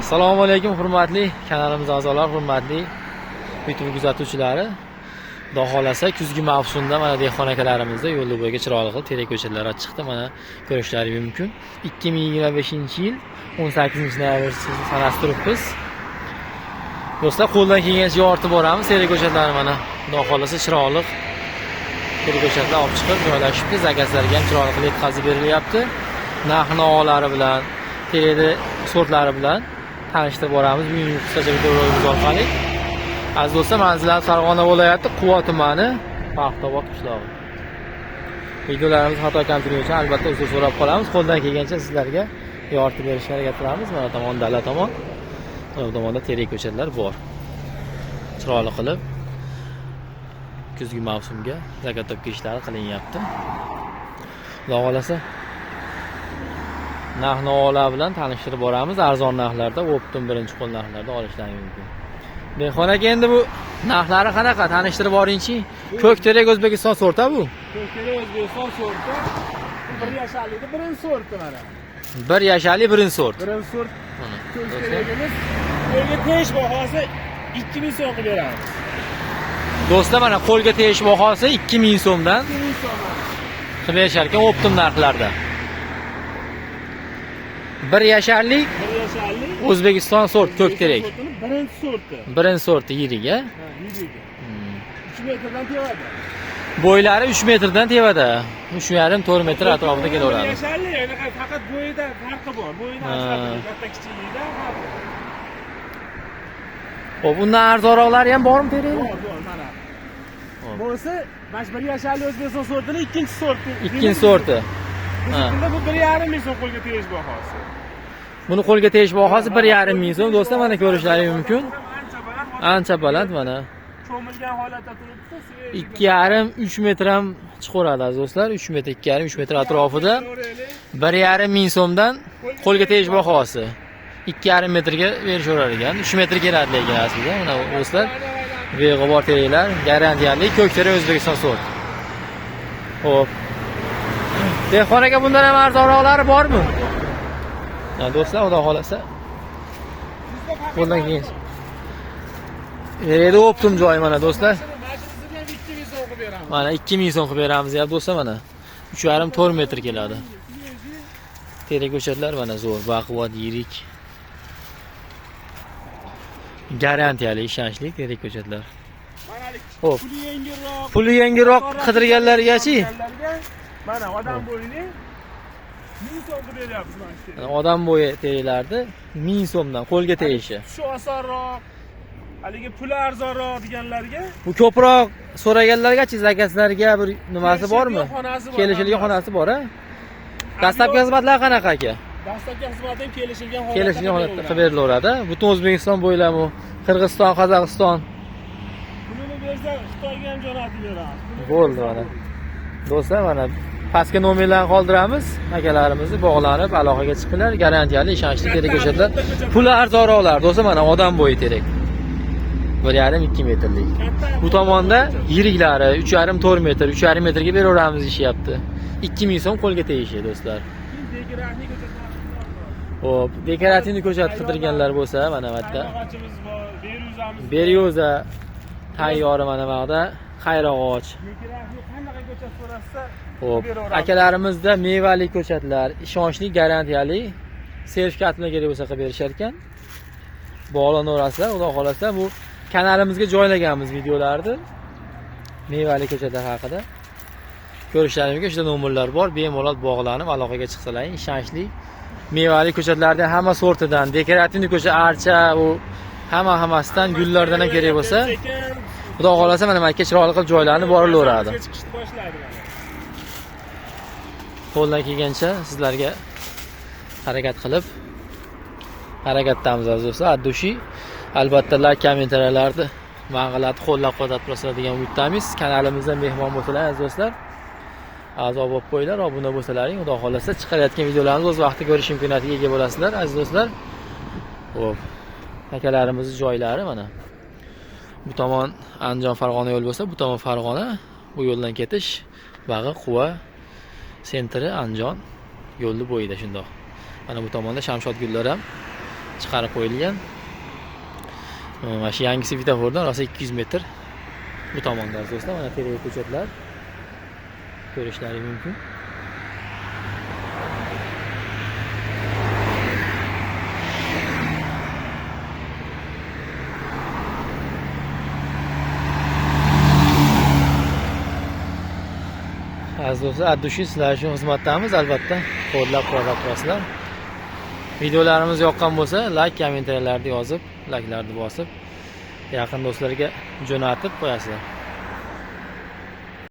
Assalomu alaykum hurmatli kanalimiz a'zolari, hurmatli YouTube kuzatuvchilari. Xudo xolasa kuzgi mavsumda mana dehqon akalarimizda yo'l bo'yiga chiroyli terak ko'chatlar chiqdi. Mana ko'rishlaringiz mumkin. 2025-yil 18-noyabr sanasi turibmiz. Do'stlar, qo'ldan kelgancha yoritib boramiz terak ko'chatlarni. Mana xudo xolasa chiroyli terak ko'chatlar olib chiqib joylashibdi. Zakazlarga ham chiroyli qilib yetkazib berilyapti. Narx-navolar bilan, terak sortlari bilan tanishtirib boramiz. Bugungi qisqacha videomiz orqali. Aziz do'stlar, manzilimiz Farg'ona viloyati Quva tumani, Paxtaobod qishlog'i. Videolarimiz xato kamchiligi uchun albatta uzr so'rab qolamiz. Qo'ldan kelgancha sizlarga yoritib berishga harakat qilamiz. Mana tomon dala tomon. Bu tomonda terak ko'chatlar bor. Chiroyli qilib kuzgi mavsumga zakatobga ishlari qilinyapti. Xudo xolasa narx-navolar bilan tanishtirib boramiz. Arzon narxlarda, optim birinchi qo'l narxlarda olishlaringiz mumkin. Dehqon aka, endi bu narxlari qanaqa? Tanishtirib boringchi. Ko'k terak O'zbekiston sorti bu. Ko'k terak O'zbekiston sorti. 1 yasharlikda birinchi sorti mana. 1 yasharlik birinchi sort. Birinchi sort. Ko'k teragimiz qo'lga tegish bahosi 2000 so'm qilib beramiz. Do'stlar, mana qo'lga tegish bahosi 2000 so'mdan 2000 so'm. qilib berishar ekan optim narxlarda. 1 yasharlik O'zbekiston sort ko'k terak. Birinchi sorti. Birinchi sorti yirik, a? Ha, yirik. 3 metrdan tevada. Bo'ylari 3 metrdan tevada. 3,5-4 metr atrofida kelaveradi. 1 yasharlik, faqat bo'yida farqi bor. Bo'yida katta kichiklikda farqi. Xo'p, undan arzonroqlari ham bormi terak? Bor, mana. Bo'lsa, mana 1 yasharlik O'zbekiston sortining ikkinchi sorti. Ikkinchi sorti. Bunda bu 1,5 ming so'm qo'lga tegish bahosi. Buni qo'lga tegish bahosi 1,5 ming so'm. Do'stlar, mana ko'rishlaringiz mumkin. Ancha baland mana. Cho'milgan holatda turibdi. 2,5-3 metr ham chiqaradi aziz do'stlar. 3 metr, 2,5-3 metr atrofida 1,5 ming so'mdan qo'lga tegish bahosi. 2,5 metrga berishaverar ekan. 3 metr keladi lekin aslida. Mana do'stlar, beg'ubor teraklar, garantiyali ko'k terak O'zbekiston sort. Xo'p. Dehqon aka, bundan ham arzonroqlari bormi? Ha, do'stlar, xudo xolasa qo'ldan keyin beradi optim joy mana do'stlar. Mana 2000 so'm qilib beramiz ya do'stlar. Mana 3,5-4 metr keladi. Terak ko'chatlar mana zo'r, baquvvat, yirik. Garantiyali, ishonchli terak ko'chatlar. Xo'p. Puli yengilroq qidirganlargachi? Mana odam bo'yini 1000 so'm qilib beryapmiz mana shu. Odam bo'yi teraklarni 1000 so'mdan qo'lga tegishi. Shu osonroq, haligi puli arzonroq deganlarga, Bu ko'proq so'raganlargachi, zakazlarga bir nimasi bormi? Kelishilgan xonasi bor, a? Dastlabki xizmatlar qanaqa aka? Dastlabki xizmatdan kelishilgan holatda qilib berilaveradi. Butun O'zbekiston bo'ylab, Qirg'iziston, Qozog'iston. Pulini bersa Xitoyga ham jo'natib beramiz. Bo'ldi mana. Do'stlar, mana pastga nomerlarni qoldiramiz. Akalarimizni bog'lanib aloqaga chiqinglar. Garantiyali, ishonchli terak ko'chatlar. Puli arzonroqlar. Do'stlar, mana odam bo'yi terak. 1,5-2 metrlik. Bu tomonda yiriklari 3,5-4 metr, 3,5 metrga beraveramiz deyapti. 2000 so'm qo'lga tegishi do'stlar. Xo'p, dekorativni ko'chat qidirganlar bo'lsa, mana bu yerda Beryuza tayyori mana bu yerda Qayrog'och. Xo'p, akalarimizda mevali ko'chatlar, ishonchli, garantiyali, sertifikat bilan kerak bo'lsa qilib berishar ekan. Bog'lanaverasizlar, xudo xolasa bu kanalimizga joylaganmiz videolarni. Mevali ko'chatlar haqida. Ko'rishlaringiz mumkin, shunda nomerlar bor, bemalol bog'lanib aloqaga chiqsalaring, ishonchli mevali ko'chatlardan hamma sortidan, dekorativni ko'chat, archa, u hammasidan, gullardan ham kerak bo'lsa, xudo xolasa mana makka chiroyli qilib joylanib borilaveradi. Qo'ldan kelgancha sizlarga harakatdamiz aziz do'stlar. Addushi albatta like, kommentariyalarni ma'qillatib qo'llab-quvvatlab turasizlar degan umiddamiz. Kanalimizda mehmon bo'lsalar aziz do'stlar, a'zo bo'lib qo'yinglar, obuna bo'lsalaring, xudo xolasa chiqarayotgan videolarimizni o'z vaqtida ko'rish imkoniyatiga ega bo'lasizlar aziz do'stlar. Xo'p. Akalarimizni joylari mana. Bu tomon Andijon Farg'ona yo'l bo'lsa, bu tomon Farg'ona, bu yo'ldan ketish Bag'i Quva sentri Andijon yo'lni bo'yida shundoq. Mana bu tomonda Shamshod gullar ham chiqarib qo'yilgan. Mana shu yangi svetofordan rosa 200 metr bu tomonda do'stlar. Mana terek ko'chatlar ko'rishlaringiz mumkin. Aziz do'stlar, Addushin sizlar uchun xizmatdamiz, albatta qo'llab turasizlar. Videolarimiz yoqqan bo'lsa, like, kommentariyalarni yozib, like'larni bosib, yaqin do'stlarga jo'natib qo'yasizlar.